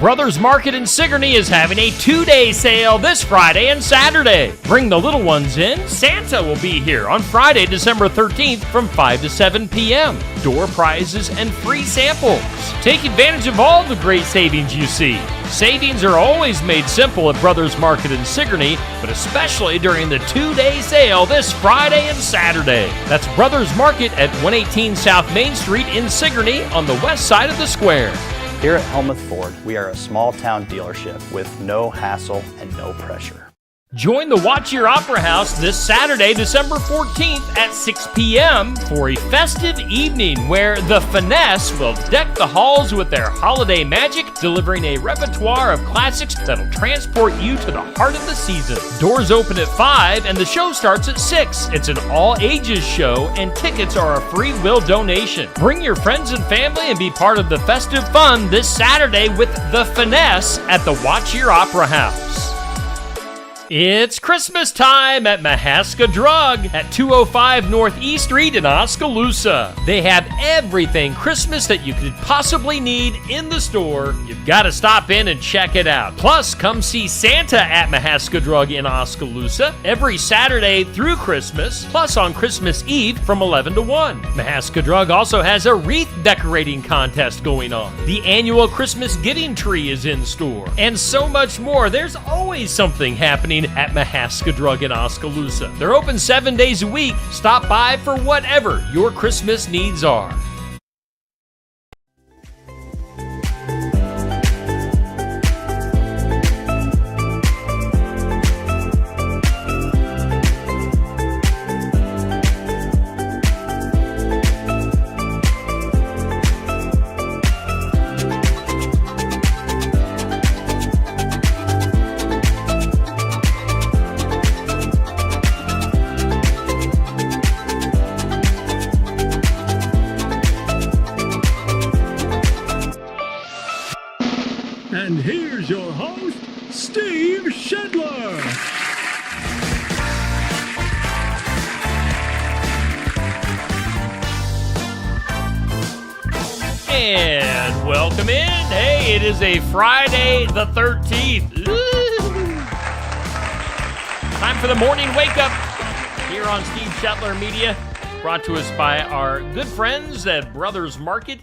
Brothers Market in Sigourney is having a 2-day sale this Friday and Saturday. Bring the little ones in. Santa will be here on Friday, December 13th from 5 to 7 p.m. Door prizes and free samples. Take advantage of all the great savings you see. Savings are always made simple at Brothers Market in Sigourney, but especially during the 2-day sale this Friday and Saturday. That's Brothers Market at 118 South Main Street in Sigourney on the west side of the square. Here at Helmuth Ford, we are a small town dealership with no hassle and no pressure. Join the Watch Your Opera House this Saturday, December 14th at 6 p.m. for a festive evening where The Finesse will deck the halls with their holiday magic, delivering a repertoire of classics that'll transport you to the heart of the season. Doors open at 5 and the show starts at 6. It's an all-ages show and tickets are a free will donation. Bring your friends and family and be part of the festive fun this Saturday with The Finesse at the Watch Your Opera House. It's Christmas time at Mahaska Drug at 205 Northeast Street in Oskaloosa. They have everything Christmas that you could possibly need in the store. You've got to stop in and check it out. Plus, come see Santa at Mahaska Drug in Oskaloosa every Saturday through Christmas, plus on Christmas Eve from 11 to 1. Mahaska Drug also has a wreath decorating contest going on. The annual Christmas giving tree is in store, and so much more. There's always something happening at Mahaska Drug in Oskaloosa. They're open 7 days a week. Stop by for whatever your Christmas needs are. And here's your host, Steve Shedler. And welcome in. Hey, it is a Friday the 13th. Time for the morning wake up here on Steve Shetler Media, brought to us by our good friends at Brothers Market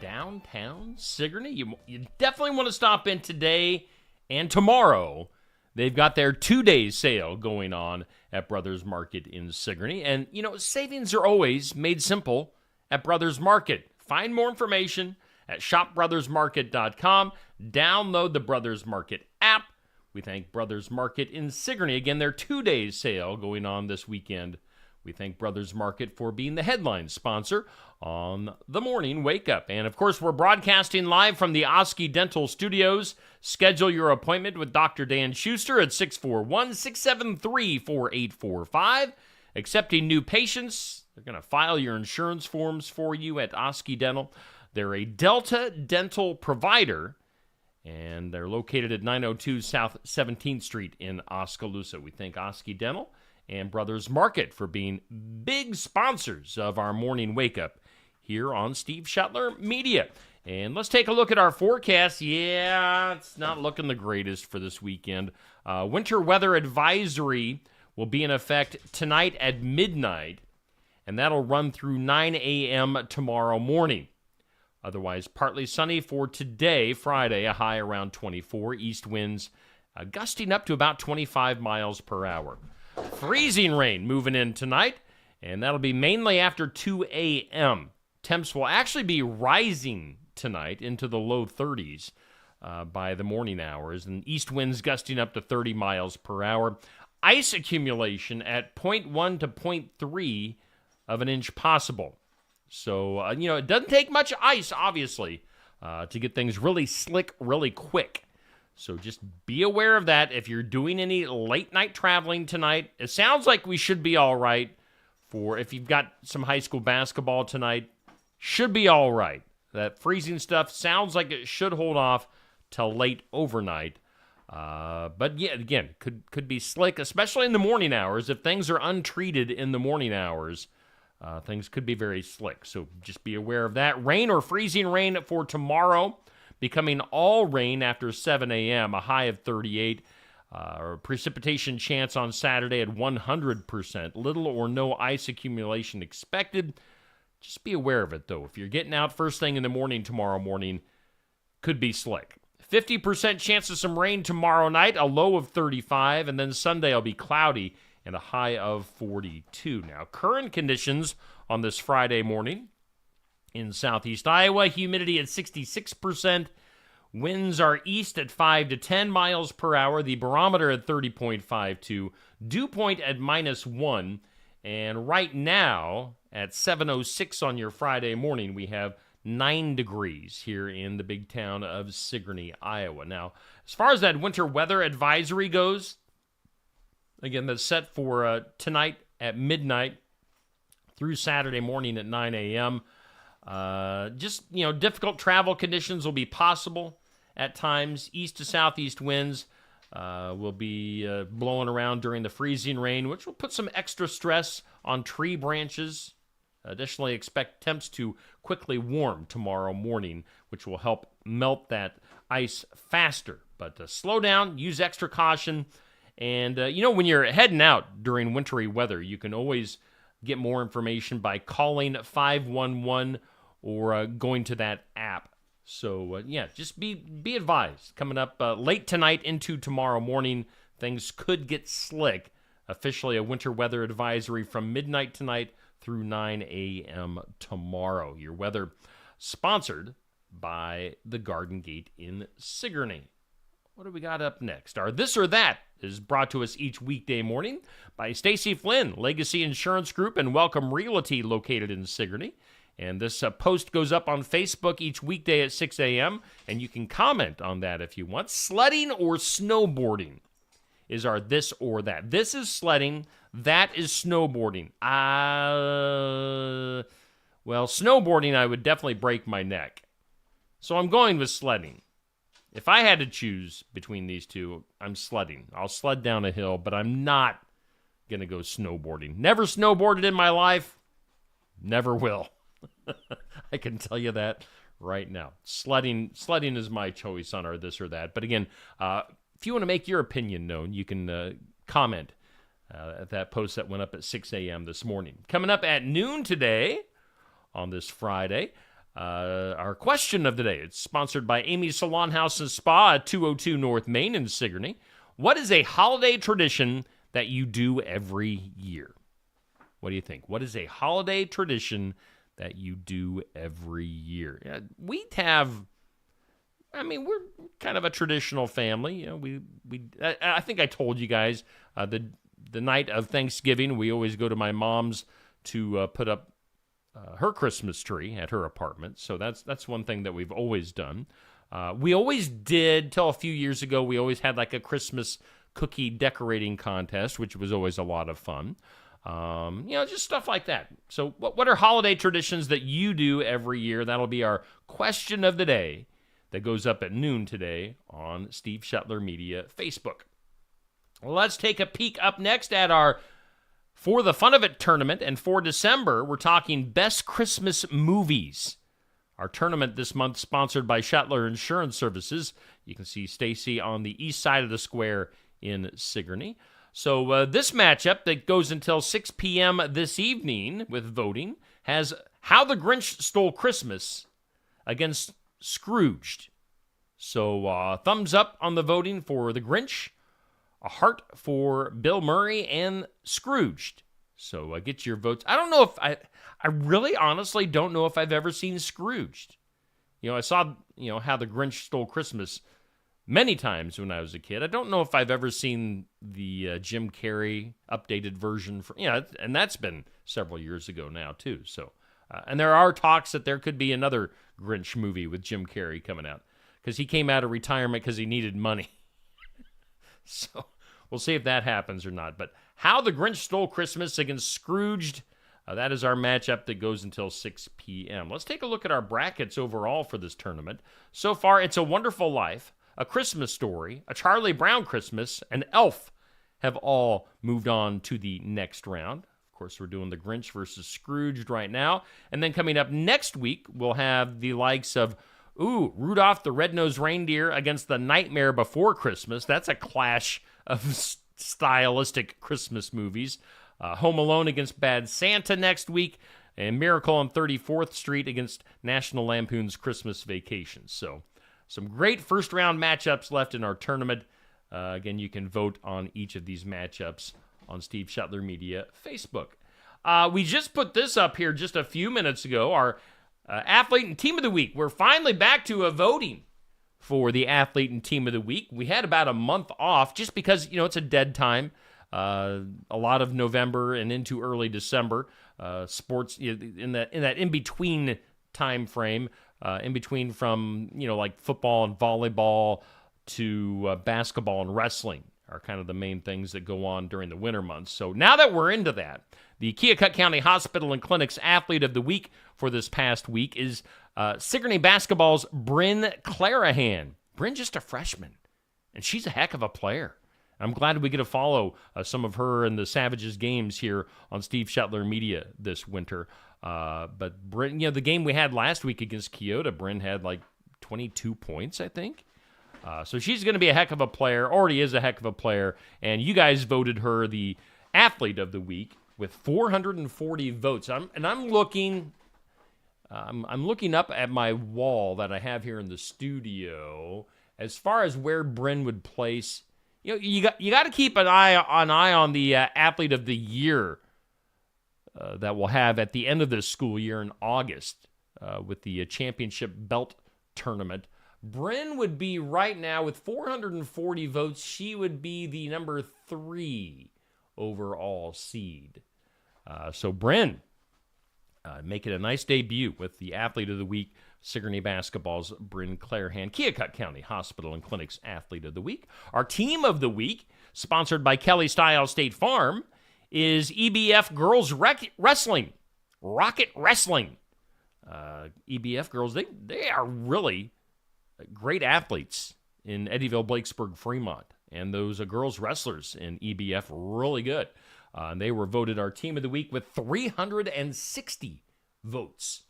downtown Sigourney. You definitely want to stop in today and tomorrow. They've got their 2-day sale going on at Brothers Market in Sigourney. And, savings are always made simple at Brothers Market. Find more information at shopbrothersmarket.com. Download the Brothers Market app. We thank Brothers Market in Sigourney. Again, their 2-day sale going on this weekend. We thank Brothers Market for being the headline sponsor on the morning wake up. And of course, we're broadcasting live from the Oski Dental Studios. Schedule your appointment with Dr. Dan Schuster at 641-673-4845. Accepting new patients. They're going to file your insurance forms for you at Oski Dental. They're a Delta dental provider, and they're located at 902 South 17th Street in Oskaloosa. We thank Oski Dental and Brothers Market for being big sponsors of our morning wake up here on Steve Shetler Media. And let's take a look at our forecast. Yeah, it's not looking the greatest for this weekend. Winter weather advisory will be in effect tonight at midnight, and that'll run through 9 a.m. tomorrow morning. Otherwise, partly sunny for today, Friday, a high around 24. East winds gusting up to about 25 miles per hour. Freezing rain moving in tonight, and that'll be mainly after 2 a.m. Temps will actually be rising tonight into the low 30s by the morning hours, and east winds gusting up to 30 miles per hour. Ice accumulation at 0.1 to 0.3 of an inch possible. So, it doesn't take much ice, obviously, to get things really slick really quick. So just be aware of that if you're doing any late-night traveling tonight. It sounds like we should be all right for if you've got some high school basketball tonight. Should be all right. That freezing stuff sounds like it should hold off till late overnight. But yeah, again, could be slick, especially in the morning hours. If things are untreated in the morning hours, things could be very slick. So just be aware of that. Rain or freezing rain for tomorrow becoming all rain after 7 a.m., a high of 38. Precipitation chance on Saturday at 100%. Little or no ice accumulation expected. Just be aware of it, though. If you're getting out first thing in the morning tomorrow morning, could be slick. 50% chance of some rain tomorrow night, a low of 35, and then Sunday will be cloudy and a high of 42. Now, current conditions on this Friday morning in southeast Iowa, humidity at 66%. Winds are east at 5 to 10 miles per hour. The barometer at 30.52. Dew point at -1. And right now, at 7:06 on your Friday morning, we have 9 degrees here in the big town of Sigourney, Iowa. Now, as far as that winter weather advisory goes, again, that's set for tonight at midnight through Saturday morning at 9 a.m. Difficult travel conditions will be possible at times. East to southeast winds will be blowing around during the freezing rain, which will put some extra stress on tree branches. Additionally, expect temps to quickly warm tomorrow morning, which will help melt that ice faster. But slow down, use extra caution. And, when you're heading out during wintry weather, you can always get more information by calling 511 or going to that app. So, just be advised. Coming up late tonight into tomorrow morning, things could get slick. Officially a winter weather advisory from midnight tonight through 9 a.m. tomorrow. Your weather sponsored by the Garden Gate in Sigourney. What do we got up next? Our This or That is brought to us each weekday morning by Stacy Flynn, Legacy Insurance Group and Welcome Realty, located in Sigourney. And this post goes up on Facebook each weekday at 6 a.m., and you can comment on that if you want. Sledding or snowboarding is our This or That. This is sledding. That is snowboarding. Snowboarding, I would definitely break my neck. So I'm going with sledding. If I had to choose between these two, I'm sledding. I'll sled down a hill, but I'm not going to go snowboarding. Never snowboarded in my life. Never will. I can tell you that right now. Sledding is my choice on our This or That. But again, if you want to make your opinion known, you can comment at that post that went up at 6 a.m. this morning. Coming up at noon today on this Friday, our question of the day. It's sponsored by Amy's Salon House and Spa at 202 North Main in Sigourney. What is a holiday tradition that you do every year? What do you think? What is a holiday tradition that you do every year? We're kind of a traditional family. I think I told you guys the night of Thanksgiving, we always go to my mom's to put up her Christmas tree at her apartment. So that's one thing that we've always done. We always did, till a few years ago, we always had like a Christmas cookie decorating contest, which was always a lot of fun. Just stuff like that. So what are holiday traditions that you do every year? That'll be our question of the day that goes up at noon today on Steve Shetler Media Facebook. Well, let's take a peek up next at our For the Fun of It tournament. And for December, we're talking Best Christmas Movies. Our tournament this month sponsored by Shetler Insurance Services. You can see Stacy on the east side of the square in Sigourney. So this matchup that goes until 6 p.m. this evening with voting has How the Grinch Stole Christmas against Scrooged. So thumbs up on the voting for the Grinch, a heart for Bill Murray and Scrooged. So get your votes. I don't know if I really honestly don't know if I've ever seen Scrooged. I saw, How the Grinch Stole Christmas many times when I was a kid. I don't know if I've ever seen the Jim Carrey updated version. And that's been several years ago now, too. So, and there are talks that there could be another Grinch movie with Jim Carrey coming out because he came out of retirement because he needed money. So we'll see if that happens or not. But How the Grinch Stole Christmas against Scrooged, that is our matchup that goes until 6 p.m. Let's take a look at our brackets overall for this tournament. So far, It's a Wonderful Life, A Christmas Story, A Charlie Brown Christmas, and Elf have all moved on to the next round. Of course, we're doing the Grinch versus Scrooged right now. And then coming up next week, we'll have the likes of Ooh, Rudolph the Red-Nosed Reindeer against The Nightmare Before Christmas. That's a clash of stylistic Christmas movies. Home Alone against Bad Santa next week, and Miracle on 34th Street against National Lampoon's Christmas Vacation. So some great first-round matchups left in our tournament. Again, you can vote on each of these matchups on Steve Shetler Media Facebook. We just put this up here just a few minutes ago, our Athlete and Team of the Week. We're finally back to voting for the Athlete and Team of the Week. We had about a month off just because, it's a dead time. A lot of November and into early December. Sports in that in-between time frame, in between from, like football and volleyball to basketball and wrestling are kind of the main things that go on during the winter months. So now that we're into that, the Keokuk County Hospital and Clinic's Athlete of the Week for this past week is Sigourney Basketball's Bryn Clarahan. Bryn just a freshman, and she's a heck of a player. I'm glad we get to follow some of her in the Savages games here on Steve Shetler Media this winter. But Bryn, the game we had last week against Keota, Bryn had like 22 points, I think. So she's going to be a heck of a player, already is a heck of a player, and you guys voted her the Athlete of the Week with 440 votes. I'm looking up at my wall that I have here in the studio as far as where Bryn would place. You got to keep an eye on the Athlete of the Year that we'll have at the end of this school year in August with the championship belt tournament. Bryn would be right now with 440 votes. She would be the number 3 overall seed. So Bryn making a nice debut with the Athlete of the Week, Sigourney Basketball's Bryn Clarahan, Keokuk County Hospital and Clinic's Athlete of the Week. Our Team of the Week, sponsored by Kelly Style State Farm, is EBF Girls Wrestling, Rocket Wrestling. EBF girls, they are really great athletes in Eddyville, Blakesburg, Fremont. And those girls wrestlers in EBF really good. They were voted our Team of the Week with 360 votes.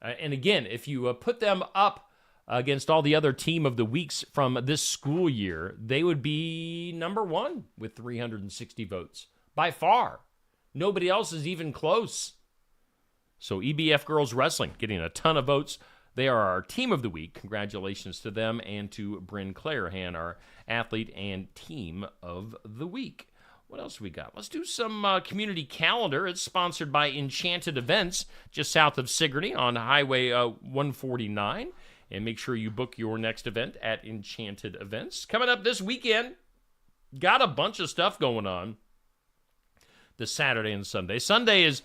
And again, if you put them up against all the other Team of the Weeks from this school year, they would be number 1 with 360 votes. By far. Nobody else is even close. So EBF Girls Wrestling getting a ton of votes. They are our Team of the Week. Congratulations to them and to Bryn Clarahan, our Athlete and Team of the Week. What else we got? Let's do some community calendar. It's sponsored by Enchanted Events, just south of Sigourney on Highway 149. And make sure you book your next event at Enchanted Events. Coming up this weekend, got a bunch of stuff going on this Saturday and Sunday. Sunday is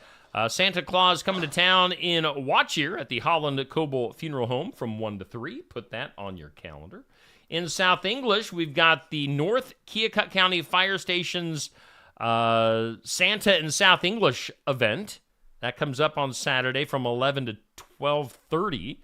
Santa Claus coming to town in Watchier at the Holland Coble Funeral Home from 1 to 3. Put that on your calendar. In South English, we've got the North Keokuk County Fire Station's Santa in South English event. That comes up on Saturday from 11 to 12:30.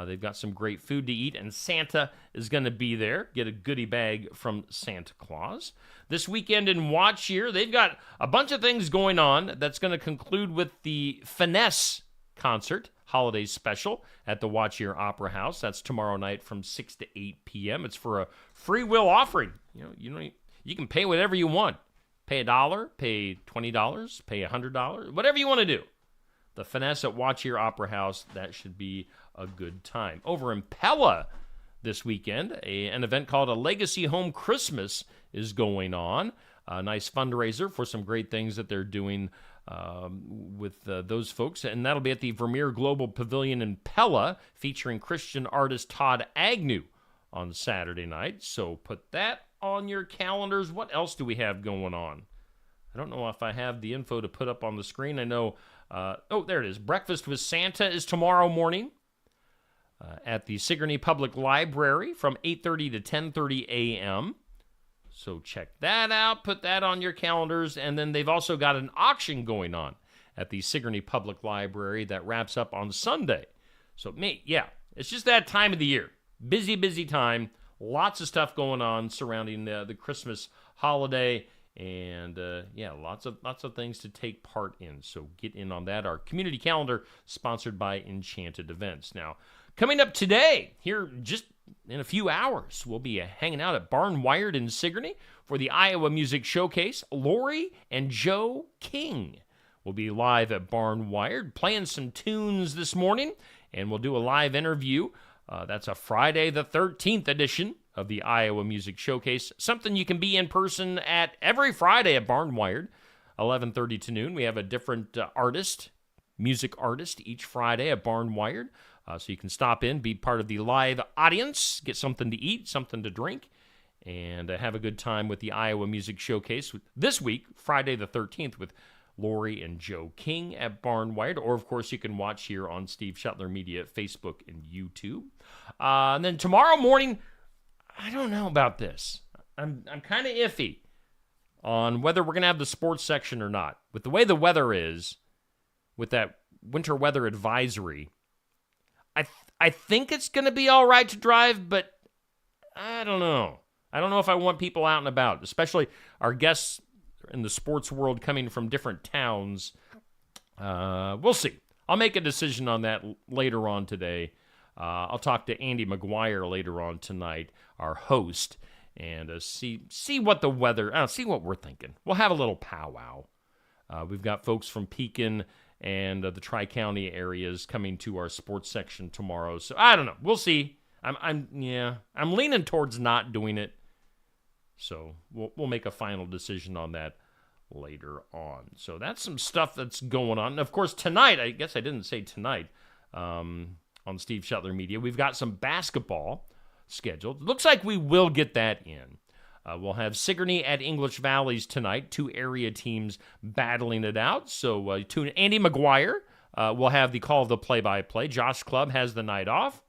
They've got some great food to eat, and Santa is going to be there. Get a goodie bag from Santa Claus. This weekend in Watchier, they've got a bunch of things going on that's going to conclude with the Finesse concert, holiday special, at the Watchier Opera House. That's tomorrow night from 6 to 8 p.m. It's for a free will offering. You can pay whatever you want. Pay $1, pay $20, pay $100, whatever you want to do. The Finesse at Watchier Opera House, that should be a good time. Over in Pella this weekend, an event called A Legacy Home Christmas is going on. A nice fundraiser for some great things that they're doing with those folks. And that'll be at the Vermeer Global Pavilion in Pella, featuring Christian artist Todd Agnew on Saturday night. So put that on your calendars. What else do we have going on? I don't know if I have the info to put up on the screen. I know, there it is. Breakfast with Santa is tomorrow morning at the Sigourney Public Library from 8:30 to 10:30 a.m. So check that out. Put that on your calendars. And then they've also got an auction going on at the Sigourney Public Library that wraps up on Sunday. So, it's just that time of the year. Busy, busy time. Lots of stuff going on surrounding the Christmas holiday. And lots of things to take part in. So get in on that. Our community calendar sponsored by Enchanted Events. Now, coming up today, here just in a few hours, we'll be hanging out at Barn Wired in Sigourney for the Iowa Music Showcase. Lori and Joe King will be live at Barn Wired, playing some tunes this morning, and we'll do a live interview. That's a Friday the 13th edition of the Iowa Music Showcase, something you can be in person at every Friday at Barn Wired, 11:30 to noon. We have a different music artist, each Friday at Barn Wired, so you can stop in, be part of the live audience, get something to eat, something to drink, and have a good time with the Iowa Music Showcase this week, Friday the 13th, with Lori and Joe King at Barn Wired, or of course you can watch here on Steve Shetler Media, Facebook and YouTube. And then tomorrow morning, I don't know about this. I'm kind of iffy on whether we're going to have the sports section or not. With the way the weather is, with that winter weather advisory, I think it's going to be all right to drive, but I don't know. I don't know if I want people out and about, especially our guests in the sports world coming from different towns. We'll see. I'll make a decision on that later on today. I'll talk to Andy McGuire later on tonight, our host, and see what the weather, see what we're thinking. We'll have a little powwow. We've got folks from Pekin and the Tri-County areas coming to our sports section tomorrow. So I don't know. We'll see. I'm leaning towards not doing it. So we'll make a final decision on that later on. So that's some stuff that's going on. And of course, tonight, I guess I didn't say tonight, on Steve Shetler Media, we've got some basketball scheduled. Looks like we will get that in. We'll have Sigourney at English Valleys tonight, two area teams battling it out. So tune in. Andy McGuire will have the call of the play-by-play. Josh Clubb has the night off.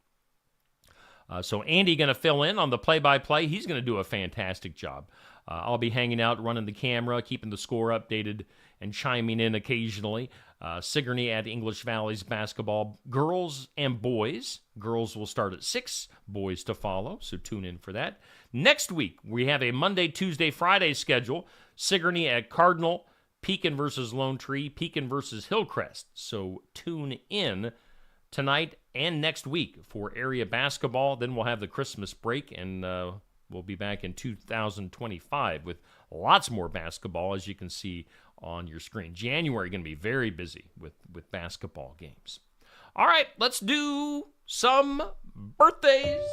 So Andy going to fill in on the play-by-play. He's going to do a fantastic job. I'll be hanging out, running the camera, keeping the score updated, and chiming in occasionally. Sigourney at English Valleys basketball, girls and boys. Girls will start at 6, boys to follow, so tune in for that. Next week, we have a Monday, Tuesday, Friday schedule. Sigourney at Cardinal, Pekin versus Lone Tree, Pekin versus Hillcrest. So tune in tonight and next week for area basketball. Then we'll have the Christmas break, and we'll be back in 2025 with lots more basketball, as you can see on your screen. January going to be very busy with basketball games. All right, let's do some birthdays.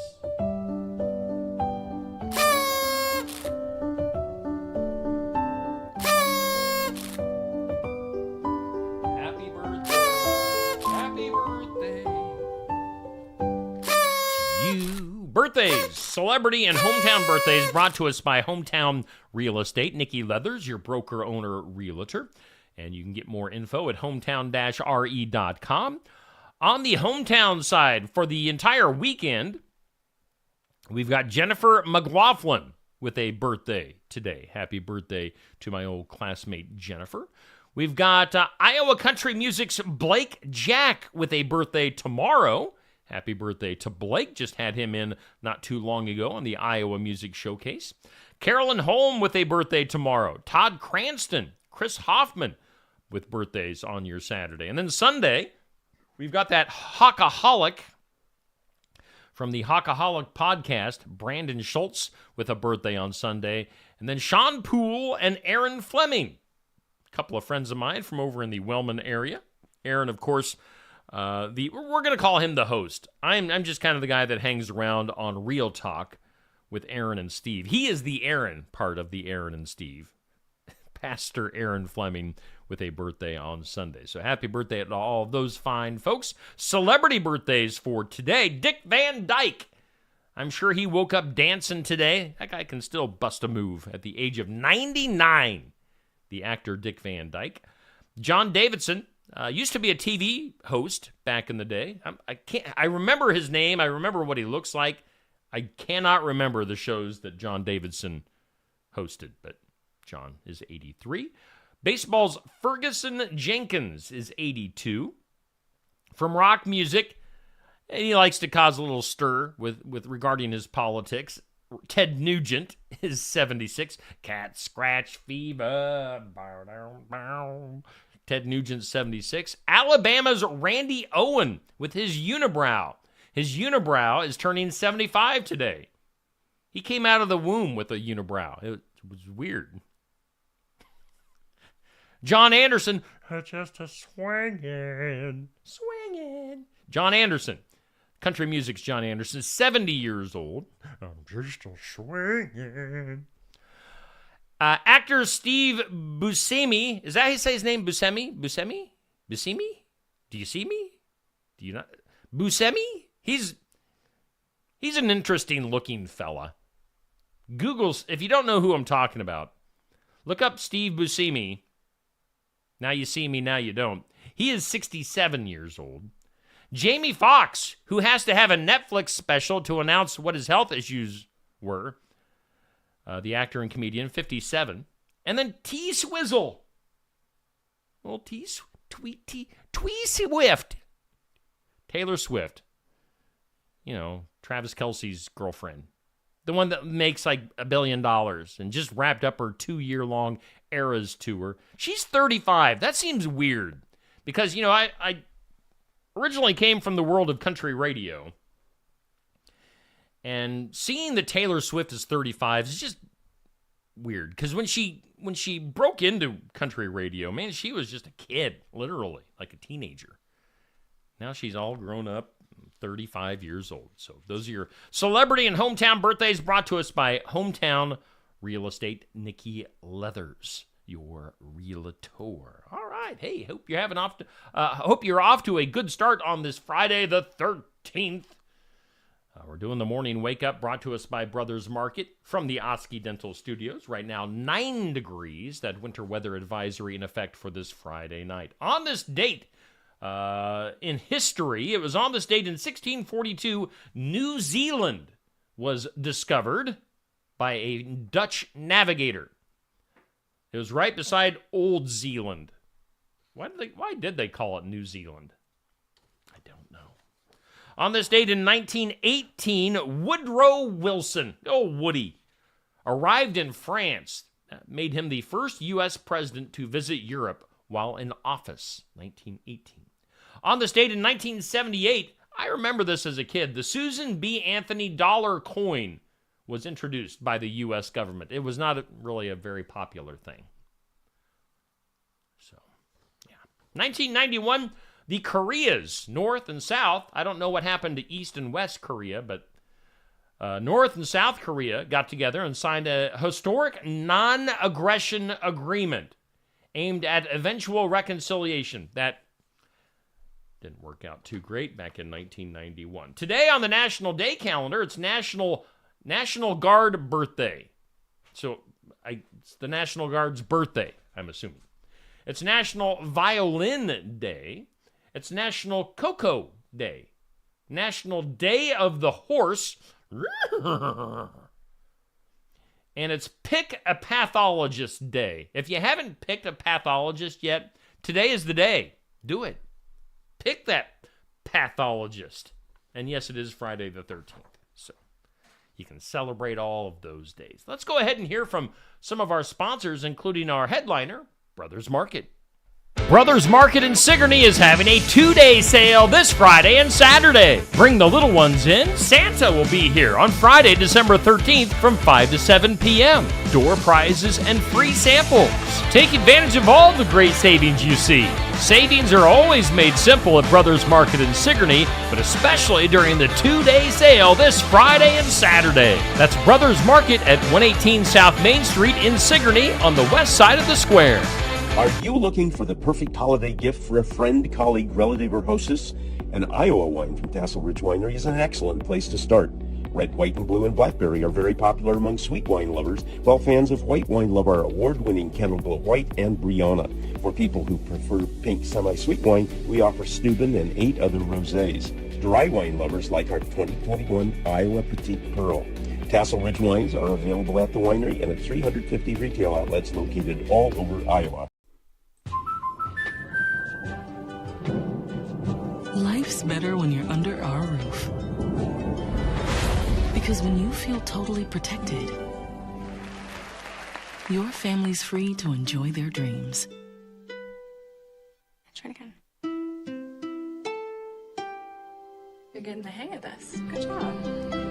Happy birthday. Happy birthday. You. Birthdays, celebrity and hometown birthdays brought to us by Hometown Real Estate. Nikki Leathers, your broker, owner, realtor. And you can get more info at hometown-re.com. On the hometown side, for the entire weekend, we've got Jennifer McLaughlin with a birthday today. Happy birthday to my old classmate, Jennifer. We've got Iowa Country Music's Blake Jack with a birthday tomorrow. Happy birthday to Blake. Just had him in not too long ago on the Iowa Music Showcase. Carolyn Holm with a birthday tomorrow. Todd Cranston, Chris Hoffman with birthdays on your Saturday. And then Sunday, we've got that Hawkaholic from the Hawkaholic podcast, Brandon Schultz with a birthday on Sunday. And then Sean Poole and Aaron Fleming, a couple of friends of mine from over in the Wellman area. Aaron, of course, we're going to call him the host. I'm just kind of the guy that hangs around on Real Talk with Aaron and Steve. He is the Aaron part of the Aaron and Steve. Pastor Aaron Fleming with a birthday on Sunday. So happy birthday to all of those fine folks. Celebrity birthdays for today. Dick Van Dyke. I'm sure he woke up dancing today. That guy can still bust a move at the age of 99. The actor Dick Van Dyke. John Davidson. Used to be a TV host back in the day. I remember his name. I remember what he looks like. I cannot remember the shows that John Davidson hosted, but John is 83. Baseball's Ferguson Jenkins is 82. From rock music, and he likes to cause a little stir with regarding his politics. Ted Nugent is 76. Cat scratch fever. Ted Nugent, 76. Alabama's Randy Owen with his unibrow. His unibrow is turning 75 today. He came out of the womb with a unibrow. It was weird. John Anderson, just a swinging. John Anderson, country music's John Anderson, 70 years old. I'm just a swinging. Actor Steve Buscemi, is that how you say his name? Buscemi? Do you see me? Do you not? Buscemi? He's an interesting looking fella. Google's, if you don't know who I'm talking about, look up Steve Buscemi. Now you see me, now you don't. He is 67 years old. Jamie Foxx, who has to have a Netflix special to announce what his health issues were. The actor and comedian, 57. And then T Swizzle. Well, T Swift. Taylor Swift. You know, Travis Kelce's girlfriend. The one that makes like $1 billion and just wrapped up her 2-year-long Eras tour. She's 35. That seems weird because, you know, I originally came from the world of country radio. And seeing that Taylor Swift is 35 is just weird because when she broke into country radio, man, she was just a kid, literally, like a teenager. Now she's all grown up, 35 years old. So those are your celebrity and hometown birthdays brought to us by Hometown Real Estate. Nikki Leathers, your realtor. All right, hey, hope you're off to a good start on this Friday the 13th. We're doing the morning wake up brought to us by Brothers Market from the Oski Dental Studios. Right now, 9 degrees, that winter weather advisory in effect for this Friday night. On this date in history, it was on this date in 1642, New Zealand was discovered by a Dutch navigator. It was right beside Old Zealand. Why did they call it New Zealand? I don't know. On this date in 1918, Woodrow Wilson, Woody, arrived in France. That made him the first U.S. president to visit Europe while in office, 1918. On this date in 1978, I remember this as a kid, the Susan B. Anthony dollar coin was introduced by the U.S. government. It was not really a very popular thing. So, yeah. 1991, the Koreas, North and South, I don't know what happened to East and West Korea, but North and South Korea got together and signed a historic non-aggression agreement aimed at eventual reconciliation. That didn't work out too great back in 1991. Today on the National Day calendar, it's National Guard birthday. So it's the National Guard's birthday, I'm assuming. It's National Violin Day. It's National Cocoa Day. National Day of the Horse. And it's Pick a Pathologist Day. If you haven't picked a pathologist yet, today is the day. Do it. Pick that pathologist. And yes, it is Friday the 13th. So you can celebrate all of those days. Let's go ahead and hear from some of our sponsors, including our headliner, Brothers Market. Brothers Market in Sigourney is having a 2-day sale this Friday and Saturday. Bring the little ones in. Santa will be here on Friday, December 13th from 5 to 7 p.m. Door prizes and free samples. Take advantage of all the great savings you see. Savings are always made simple at Brothers Market in Sigourney, but especially during the 2-day sale this Friday and Saturday. That's Brothers Market at 118 South Main Street in Sigourney on the west side of the square. Are you looking for the perfect holiday gift for a friend, colleague, relative, or hostess? An Iowa wine from Tassel Ridge Winery is an excellent place to start. Red, white, and blue and blackberry are very popular among sweet wine lovers, while fans of white wine love our award-winning Candleblot White and Brianna. For people who prefer pink semi-sweet wine, we offer Steuben and 8 other rosés. Dry wine lovers like our 2021 Iowa Petite Pearl. Tassel Ridge wines are available at the winery and at 350 retail outlets located all over Iowa. Life's better when you're under our roof. Because when you feel totally protected, your family's free to enjoy their dreams. Try it again. You're getting the hang of this. Good job.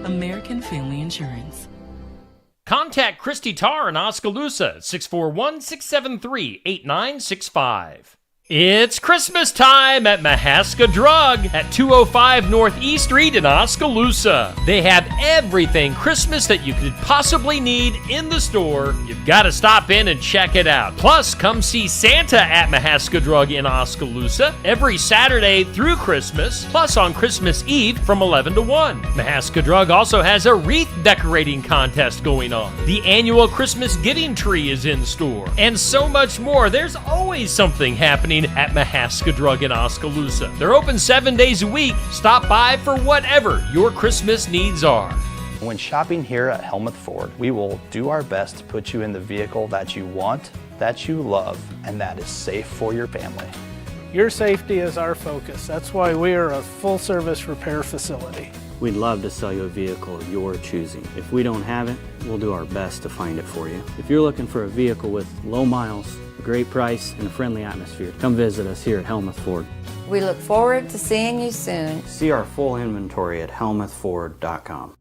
American Family Insurance. Contact Christy Tarr in Oskaloosa at 641-673-8965. It's Christmas time at Mahaska Drug at 205 Northeast Street in Oskaloosa. They have everything Christmas that you could possibly need in the store. You've got to stop in and check it out. Plus, come see Santa at Mahaska Drug in Oskaloosa every Saturday through Christmas, plus on Christmas Eve from 11 to 1. Mahaska Drug also has a wreath decorating contest going on. The annual Christmas giving tree is in store, and so much more. There's always something happening at Mahaska Drug in Oskaloosa. They're open 7 days a week. Stop by for whatever your Christmas needs are. When shopping here at Helmuth Ford, we will do our best to put you in the vehicle that you want, that you love, and that is safe for your family. Your safety is our focus. That's why we are a full-service repair facility. We'd love to sell you a vehicle of your choosing. If we don't have it, we'll do our best to find it for you. If you're looking for a vehicle with low miles, a great price, and a friendly atmosphere, come visit us here at Helmuth Ford. We look forward to seeing you soon. See our full inventory at helmuthford.com.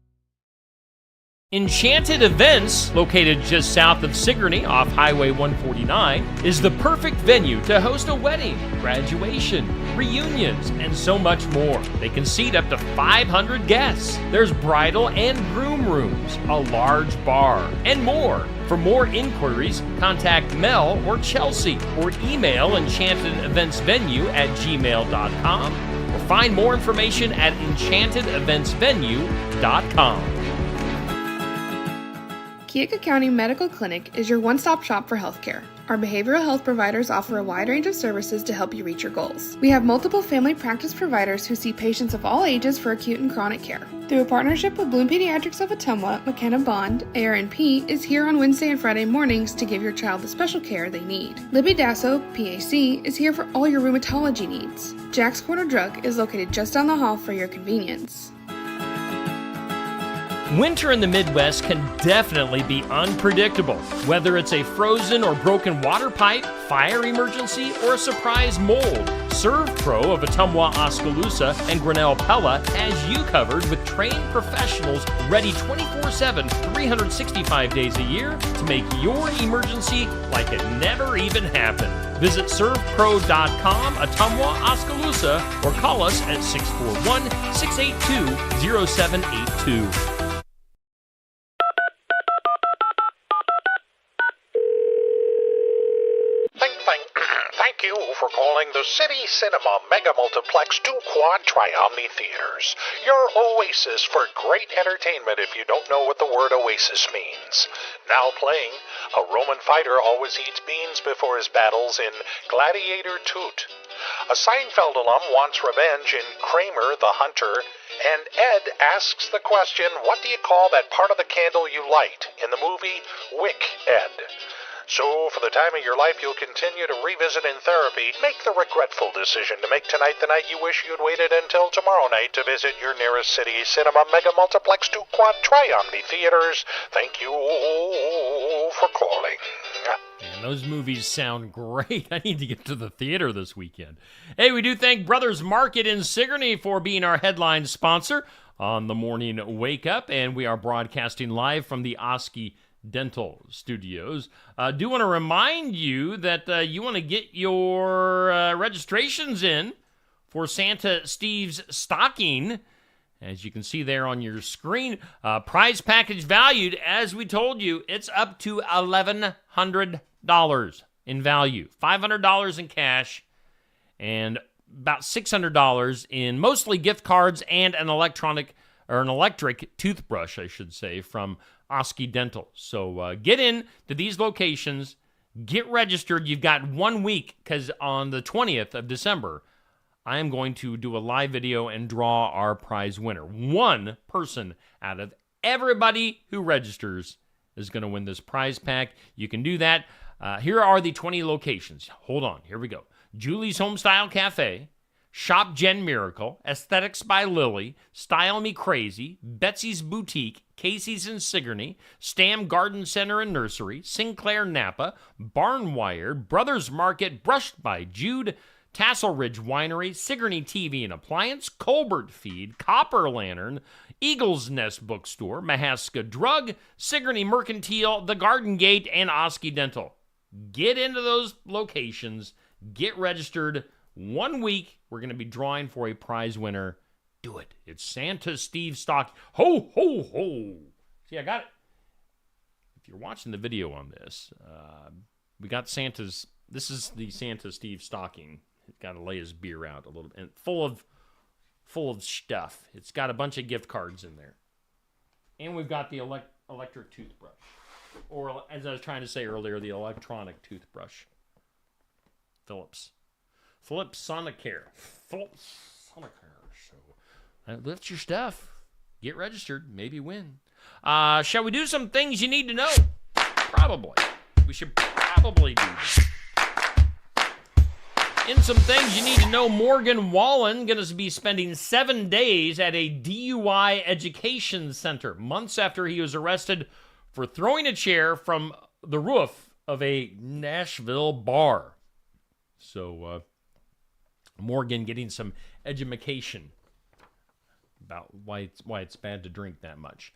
Enchanted Events, located just south of Sigourney off Highway 149, is the perfect venue to host a wedding, graduation, reunions, and so much more. They can seat up to 500 guests. There's bridal and groom rooms, a large bar, and more. For more inquiries, contact Mel or Chelsea or email enchantedeventsvenue@gmail.com or find more information at enchantedeventsvenue.com. Keokuk County Medical Clinic is your one-stop shop for healthcare. Our behavioral health providers offer a wide range of services to help you reach your goals. We have multiple family practice providers who see patients of all ages for acute and chronic care. Through a partnership with Bloom Pediatrics of Ottumwa, McKenna Bond, ARNP, is here on Wednesday and Friday mornings to give your child the special care they need. Libby Dasso, PAC, is here for all your rheumatology needs. Jack's Corner Drug is located just down the hall for your convenience. Winter in the Midwest can definitely be unpredictable. Whether it's a frozen or broken water pipe, fire emergency, or a surprise mold, ServPro of Ottumwa, Oskaloosa, and Grinnell Pella has you covered with trained professionals ready 24/7, 365 days a year to make your emergency like it never even happened. Visit servpro.com, Ottumwa, Oskaloosa, or call us at 641-682-0782. Thank you for calling the City Cinema Mega Multiplex 2 Quad Tri-Omni Theaters, your oasis for great entertainment if you don't know what the word oasis means. Now playing, a Roman fighter always eats beans before his battles in Gladiator Toot. A Seinfeld alum wants revenge in Kramer the Hunter, and Ed asks the question, what do you call that part of the candle you light in the movie Wick Ed? So, for the time of your life you'll continue to revisit in therapy, make the regretful decision to make tonight the night you wish you'd waited until tomorrow night to visit your nearest City Cinema Mega Multiplex 2 Quad Tri-Omni Theaters. Thank you for calling. Man, those movies sound great. I need to get to the theater this weekend. Hey, we do thank Brothers Market in Sigourney for being our headline sponsor on the morning wake up, and we are broadcasting live from the Oski Dental Studios. Do want to remind you that you want to get your registrations in for Santa Steve's stocking. As you can see there on your screen, prize package valued, as we told you, it's up to $1,100 in value. $500 in cash and about $600 in mostly gift cards and an electric toothbrush, I should say, from Oski Dental. So get in to these locations, get registered. You've got 1 week, because on the 20th of December, I am going to do a live video and draw our prize winner. One person out of everybody who registers is going to win this prize pack. You can do that. Here are the 20 locations. Hold on. Here we go. Julie's Homestyle Cafe, Shop Jen Miracle, Aesthetics by Lily, Style Me Crazy, Betsy's Boutique, Casey's in Sigourney, Stam Garden Center and Nursery, Sinclair Napa, Barnwired, Brothers Market, Brushed by Jude, Tassel Ridge Winery, Sigourney TV and Appliance, Colbert Feed, Copper Lantern, Eagle's Nest Bookstore, Mahaska Drug, Sigourney Mercantile, The Garden Gate, and Oski Dental. Get into those locations. Get registered. 1 week, we're going to be drawing for a prize winner. Do it. It's Santa Steve Stock. Ho, ho, ho. See, I got it. If you're watching the video on this, we got Santa's. This is the Santa Steve stocking. It's got to lay his beer out a little bit. And full of stuff. It's got a bunch of gift cards in there. And we've got the electric toothbrush. Or, as I was trying to say earlier, the electronic toothbrush. Philips Sonicare. Philips Sonicare. So, lift your stuff. Get registered. Maybe win. Shall we do some things you need to know? Probably. We should probably do this. In some things you need to know, Morgan Wallen going to be spending 7 days at a DUI education center, months after he was arrested for throwing a chair from the roof of a Nashville bar. So, Morgan getting some edumacation about why it's bad to drink that much.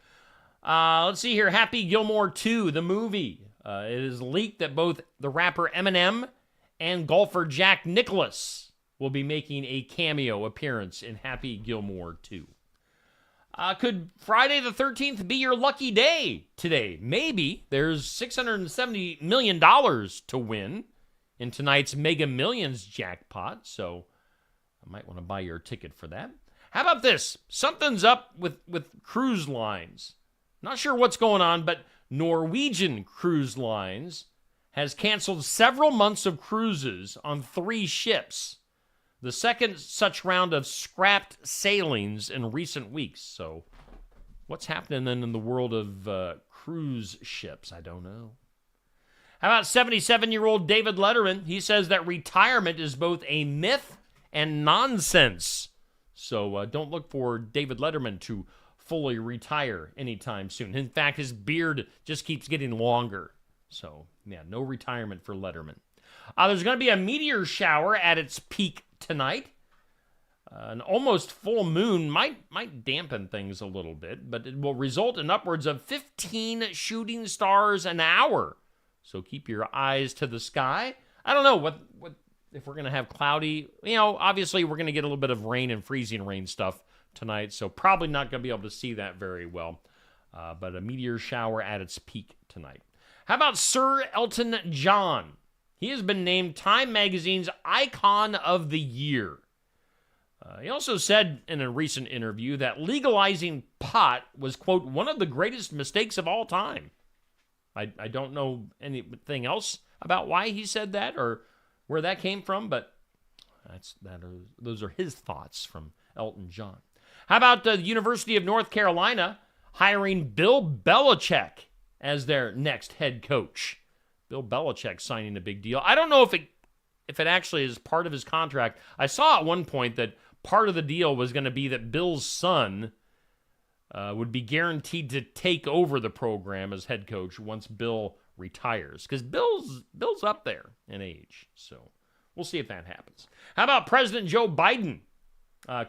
Let's see here. Happy Gilmore 2, the movie. It is leaked that both the rapper Eminem and golfer Jack Nicklaus will be making a cameo appearance in Happy Gilmore 2. Could Friday the 13th be your lucky day today? Maybe. There's $670 million to win in tonight's Mega Millions jackpot, so I might want to buy your ticket for that. How about this? Something's up with cruise lines. Not sure what's going on, but Norwegian Cruise Lines has canceled several months of cruises on 3 ships. The second such round of scrapped sailings in recent weeks. So what's happening then in the world of cruise ships? I don't know. How about 77-year-old David Letterman? He says that retirement is both a myth and nonsense. So don't look for David Letterman to fully retire anytime soon. In fact, his beard just keeps getting longer. So, yeah, no retirement for Letterman. There's going to be a meteor shower at its peak tonight. An almost full moon might dampen things a little bit, but it will result in upwards of 15 shooting stars an hour. So keep your eyes to the sky. I don't know what if we're going to have cloudy. Obviously we're going to get a little bit of rain and freezing rain stuff tonight, so probably not going to be able to see that very well. But a meteor shower at its peak tonight. How about Sir Elton John? He has been named Time Magazine's Icon of the Year. He also said in a recent interview that legalizing pot was, quote, one of the greatest mistakes of all time. I don't know anything else about why he said that or where that came from, but those are his thoughts from Elton John. How about the University of North Carolina hiring Bill Belichick as their next head coach? Bill Belichick signing a big deal. I don't know if it actually is part of his contract. I saw at one point that part of the deal was going to be that Bill's son would be guaranteed to take over the program as head coach once Bill retires, because Bill's up there in age. So we'll see if that happens. How about President Joe Biden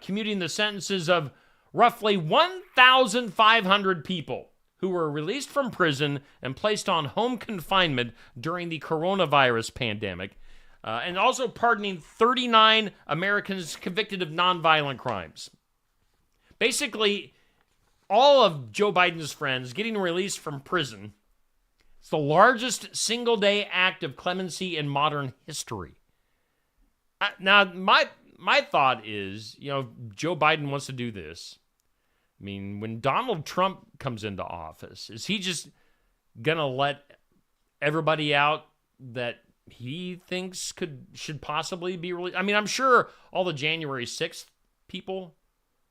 commuting the sentences of roughly 1,500 people who were released from prison and placed on home confinement during the coronavirus pandemic, and also pardoning 39 Americans convicted of nonviolent crimes. Basically, all of Joe Biden's friends getting released from prison. It's the largest single-day act of clemency in modern history. Now, my thought is, Joe Biden wants to do this. I mean, when Donald Trump comes into office, is he just going to let everybody out that he thinks should possibly be released? I mean, I'm sure all the January 6th people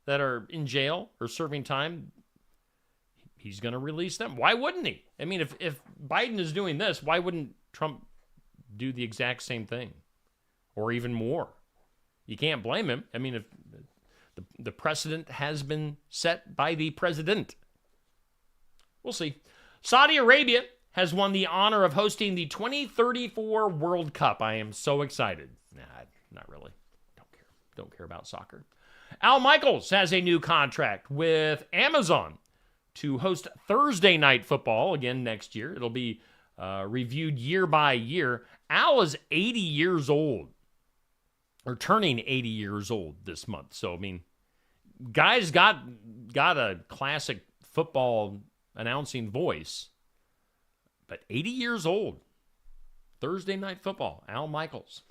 that are in jail or serving time, he's going to release them. Why wouldn't he? I mean, if Biden is doing this, why wouldn't Trump do the exact same thing? Or even more? You can't blame him. I mean, if the precedent has been set by the president. We'll see. Saudi Arabia has won the honor of hosting the 2034 World Cup. I am so excited. Nah, not really. Don't care about soccer. Al Michaels has a new contract with Amazon to host Thursday Night Football again next year. It'll be reviewed year by year. Al is 80 years old, or turning 80 years old this month. So, I mean, guy's got a classic football announcing voice, but 80 years old. Thursday Night Football, Al Michaels.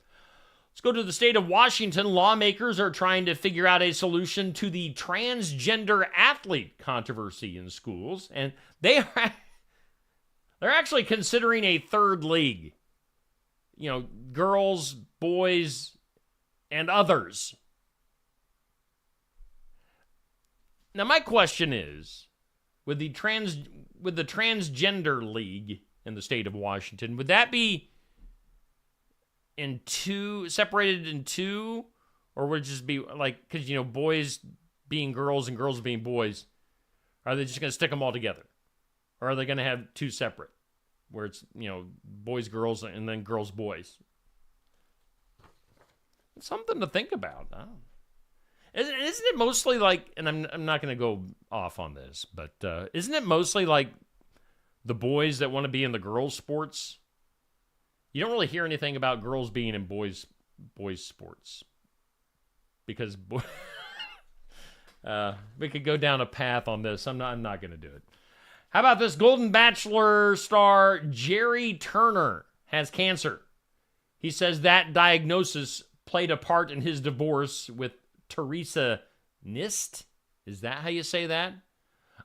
Let's go to the state of Washington. Lawmakers are trying to figure out a solution to the transgender athlete controversy in schools, and they're actually considering a third league. You know, girls, boys, and others. Now, my question is, with the transgender league in the state of Washington, would that be separated in two, or would it just be like, because, you know, boys being girls and girls being boys, are they just going to stick them all together? Or are they going to have two separate, where it's, you know, boys, girls, and then girls, boys? It's something to think about. Isn't it mostly like, and I'm not going to go off on this, but isn't it mostly like the boys that want to be in the girls' sports? You don't really hear anything about girls being in boys' sports, because we could go down a path on this. I'm not going to do it. How about this? Golden Bachelor star Jerry Turner has cancer. He says that diagnosis played a part in his divorce with Teresa Nist. Is that how you say that?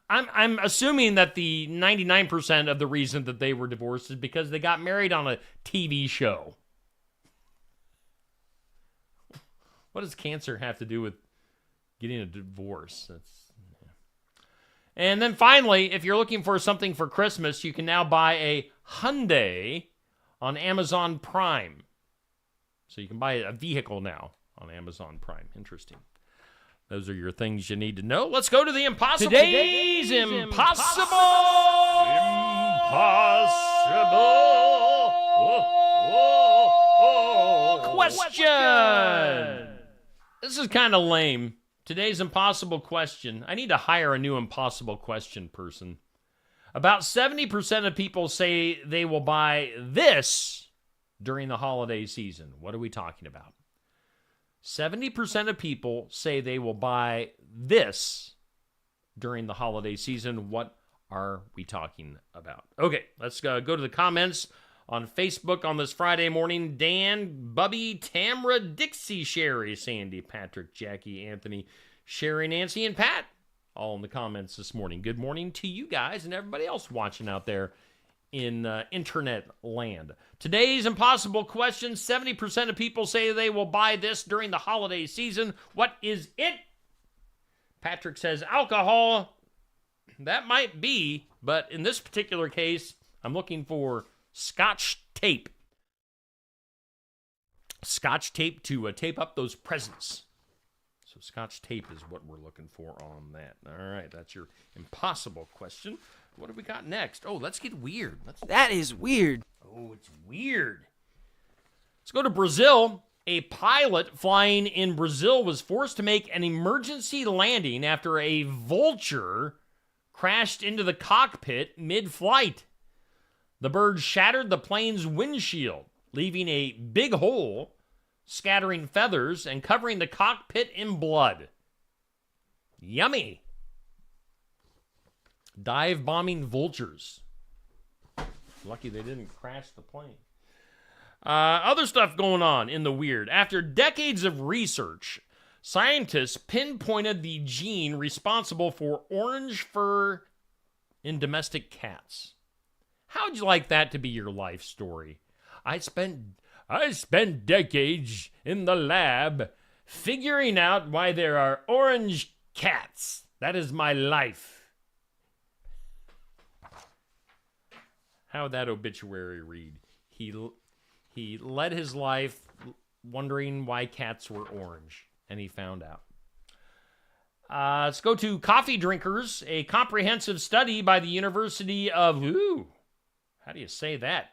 I'm assuming that the 99% of the reason that they were divorced is because they got married on a TV show. What does cancer have to do with getting a divorce? And then finally, if you're looking for something for Christmas, you can now buy a Hyundai on Amazon Prime. So you can buy a vehicle now on Amazon Prime. Interesting. Those are your things you need to know. Let's go to the impossible. Today's impossible question. This is kind of lame. Today's impossible question. I need to hire a new impossible question person. About 70% of people say they will buy this during the holiday season. What are we talking about? 70% of people say they will buy this during the holiday season. What are we talking about? Okay, let's go to the comments on Facebook on this Friday morning. Dan, Bubby, Tamra, Dixie, Sherry, Sandy, Patrick, Jackie, Anthony, Sherry, Nancy, and Pat, all in the comments this morning. Good morning to you guys and everybody else watching out there in internet land. Today's impossible question. 70% of people say they will buy this during the holiday season. What is it? Patrick says alcohol. That might be, but in this particular case, I'm looking for Scotch tape. Scotch tape to tape up those presents. So Scotch tape is what we're looking for on that. All right, that's your impossible question. What do we got next? Oh, let's get weird. That is weird. Oh, it's weird. Let's go to Brazil. A pilot flying in Brazil was forced to make an emergency landing after a vulture crashed into the cockpit mid-flight. The bird shattered the plane's windshield, leaving a big hole, scattering feathers, and covering the cockpit in blood. Yummy. Dive bombing vultures. Lucky they didn't crash the plane. Other stuff going on in the weird. After decades of research, scientists pinpointed the gene responsible for orange fur in domestic cats. How would you like that to be your life story? I spent decades in the lab figuring out why there are orange cats. That is my life. How would that obituary read? He led his life wondering why cats were orange, and he found out. Let's go to coffee drinkers. A comprehensive study by the University of, how do you say that?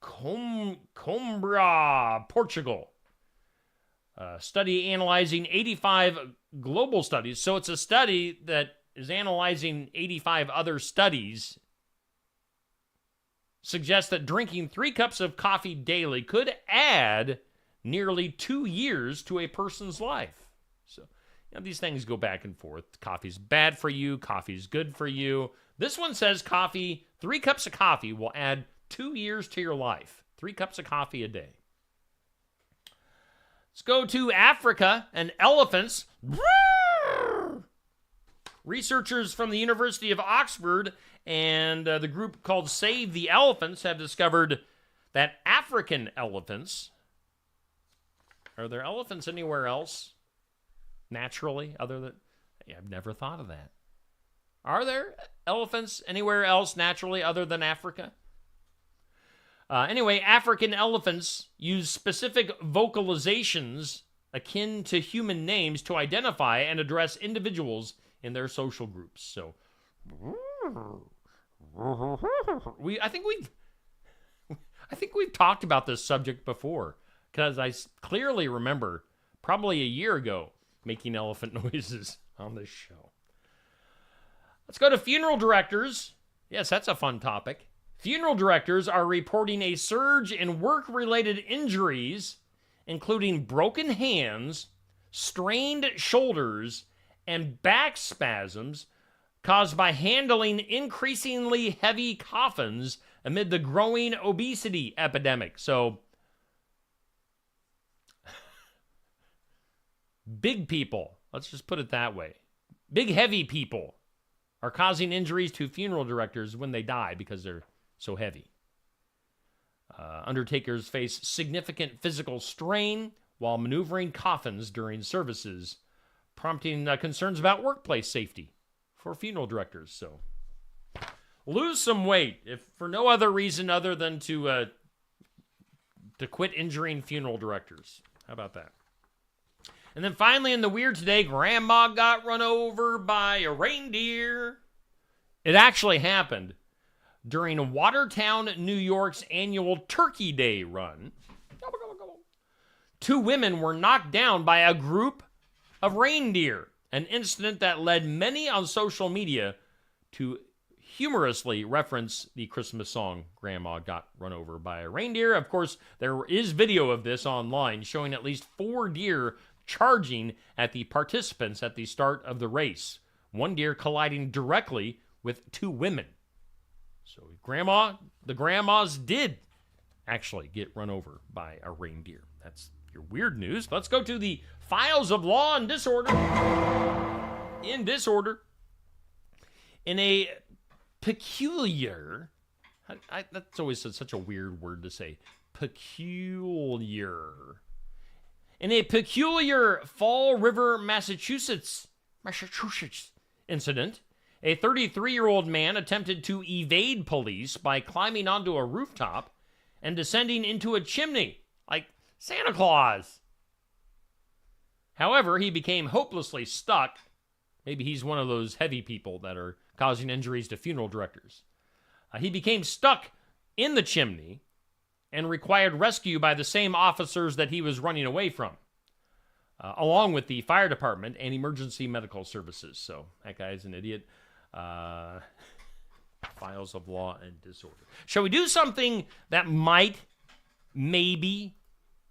Coimbra, Portugal. Study analyzing 85 global studies. So it's a study that is analyzing 85 other studies. Suggests that drinking 3 cups of coffee daily could add nearly 2 years to a person's life. So, these things go back and forth. Coffee's bad for you. Coffee's good for you. This one says 3 cups of coffee will add 2 years to your life. 3 cups of coffee a day. Let's go to Africa and elephants. Researchers from the University of Oxford and the group called Save the Elephants have discovered that African elephants, are there elephants anywhere else naturally other than, I've never thought of that. Are there elephants anywhere else naturally other than Africa? Anyway, African elephants use specific vocalizations akin to human names to identify and address individuals in their social groups. So, I think we've talked about this subject before, because I clearly remember probably a year ago making elephant noises on this show. Let's go to funeral directors. Yes, that's a fun topic. Funeral directors are reporting a surge in work-related injuries, including broken hands, strained shoulders, and back spasms caused by handling increasingly heavy coffins amid the growing obesity epidemic. So, big people, let's just put it that way, big heavy people are causing injuries to funeral directors when they die because they're so heavy. Undertakers face significant physical strain while maneuvering coffins during services, prompting concerns about workplace safety for funeral directors. So, lose some weight, if for no other reason other than to quit injuring funeral directors. How about that? And then finally, in the weird today, Grandma got run over by a reindeer. It actually happened during Watertown, New York's annual Turkey Day run. 2 women were knocked down by a group of reindeer, an incident that led many on social media to humorously reference the Christmas song, Grandma Got Run Over by a Reindeer. Of course, there is video of this online showing at least 4 deer charging at the participants at the start of the race. One deer colliding directly with 2 women. So the grandmas did actually get run over by a reindeer. That's your weird news. Let's go to the files of law and disorder. In disorder, in a peculiar, that's always such a weird word to say, peculiar. In a peculiar Fall River, Massachusetts incident, a 33-year-old man attempted to evade police by climbing onto a rooftop and descending into a chimney, like Santa Claus. However, he became hopelessly stuck. Maybe he's one of those heavy people that are causing injuries to funeral directors. He became stuck in the chimney and required rescue by the same officers that he was running away from, along with the fire department and emergency medical services. So that guy's an idiot. Files of law and disorder. Shall we do something that might, maybe,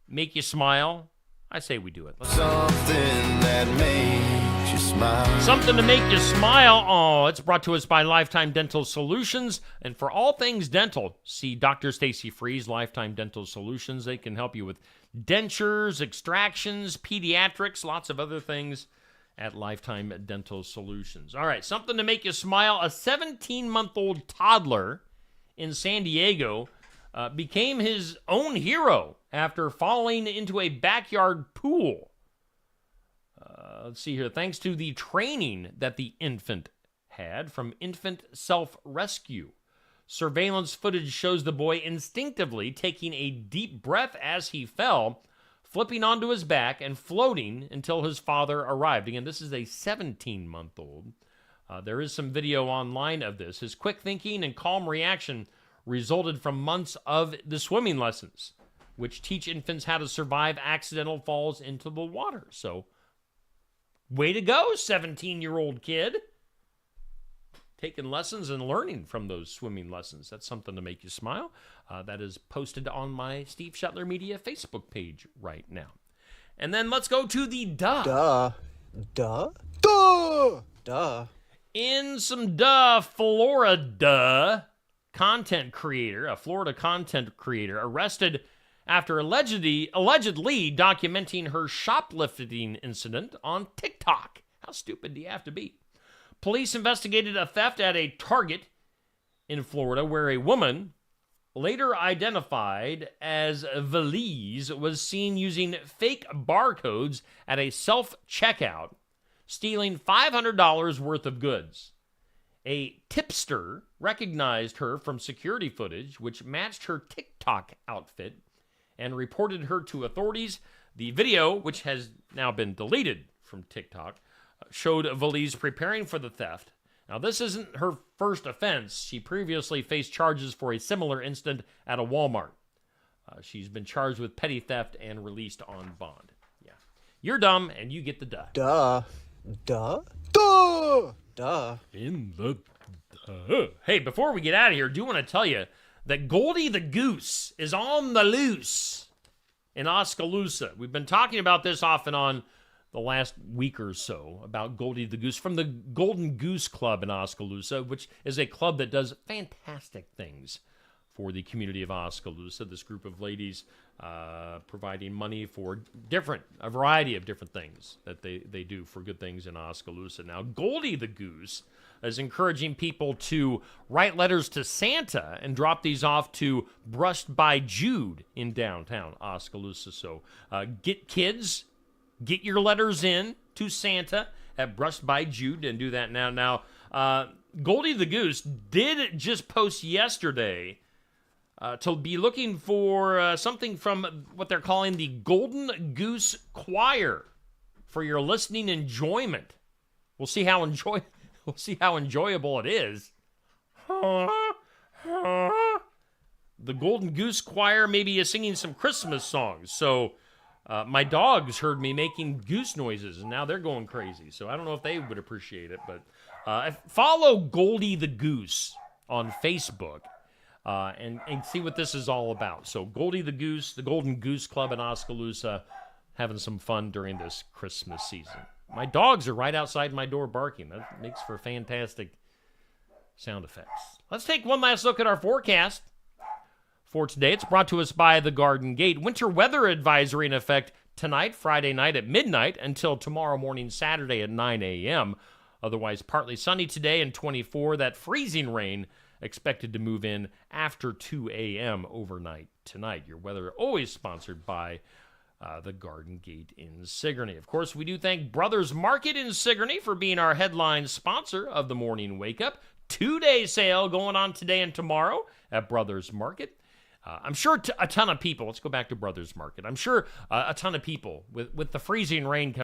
make you smile? I say we do it. Something that makes you smile. Something to make you smile. Oh, it's brought to us by Lifetime Dental Solutions. And for all things dental, see Dr. Stacy Freeze, Lifetime Dental Solutions. They can help you with dentures, extractions, pediatrics, lots of other things at Lifetime Dental Solutions. All right, something to make you smile. A 17-month-old toddler in San Diego became his own hero after falling into a backyard pool. Let's see here. Thanks to the training that the infant had from Infant Self-Rescue. Surveillance footage shows the boy instinctively taking a deep breath as he fell, flipping onto his back and floating until his father arrived. Again, this is a 17-month-old. There is some video online of this. His quick thinking and calm reaction resulted from months of the swimming lessons, which teach infants how to survive accidental falls into the water. So, way to go, 17-year-old kid. Taking lessons and learning from those swimming lessons. That's something to make you smile. That is posted on my Steve Shetler Media Facebook page right now. And then let's go to the duh. Duh. In some Florida content creator, a Florida content creator, arrested after allegedly documenting her shoplifting incident on TikTok. How stupid do you have to be? Police investigated a theft at a Target in Florida where a woman, later identified as Valise, was seen using fake barcodes at a self-checkout, stealing $500 worth of goods. A tipster recognized her from security footage, which matched her TikTok outfit, and reported her to authorities. The video, which has now been deleted from TikTok, showed Valise preparing for the theft. Now, this isn't her first offense. She previously faced charges for a similar incident at a Walmart. She's been charged with petty theft and released on bond. Yeah. You're dumb, and you get the duh. Duh. In the duh. Hey, before we get out of here, I do want to tell you that Goldie the Goose is on the loose in Oskaloosa. We've been talking about this off and on the last week or so, about Goldie the Goose from the Golden Goose Club in Oskaloosa, which is a club that does fantastic things for the community of Oskaloosa. This group of ladies providing money for a variety of different things that they do for good things in Oskaloosa. Now, Goldie the Goose is encouraging people to write letters to Santa and drop these off to Brushed by Jude in downtown Oskaloosa. So get your letters in to Santa at Brushed by Jude and do that now. Now, Goldie the Goose did just post yesterday to be looking for something from what they're calling the Golden Goose Choir for your listening enjoyment. We'll see how enjoyable it is. The Golden Goose Choir maybe is singing some Christmas songs. So my dogs heard me making goose noises, and now they're going crazy. So I don't know if they would appreciate it, but follow Goldie the Goose on Facebook and see what this is all about. So Goldie the Goose, the Golden Goose Club in Oskaloosa, having some fun during this Christmas season. My dogs are right outside my door barking. That makes for fantastic sound effects. Let's take one last look at our forecast for today. It's brought to us by the Garden Gate. Winter weather advisory in effect tonight, Friday night at midnight, until tomorrow morning, Saturday at 9 a.m. Otherwise, partly sunny today and 24. That freezing rain expected to move in after 2 a.m. overnight tonight. Your weather always sponsored by the Garden Gate in Sigourney. Of course, we do thank Brothers Market in Sigourney for being our headline sponsor of the Morning Wake Up. 2-day sale going on today and tomorrow at Brothers Market. I'm sure a ton of people, let's go back to Brothers Market. I'm sure a ton of people with the freezing rain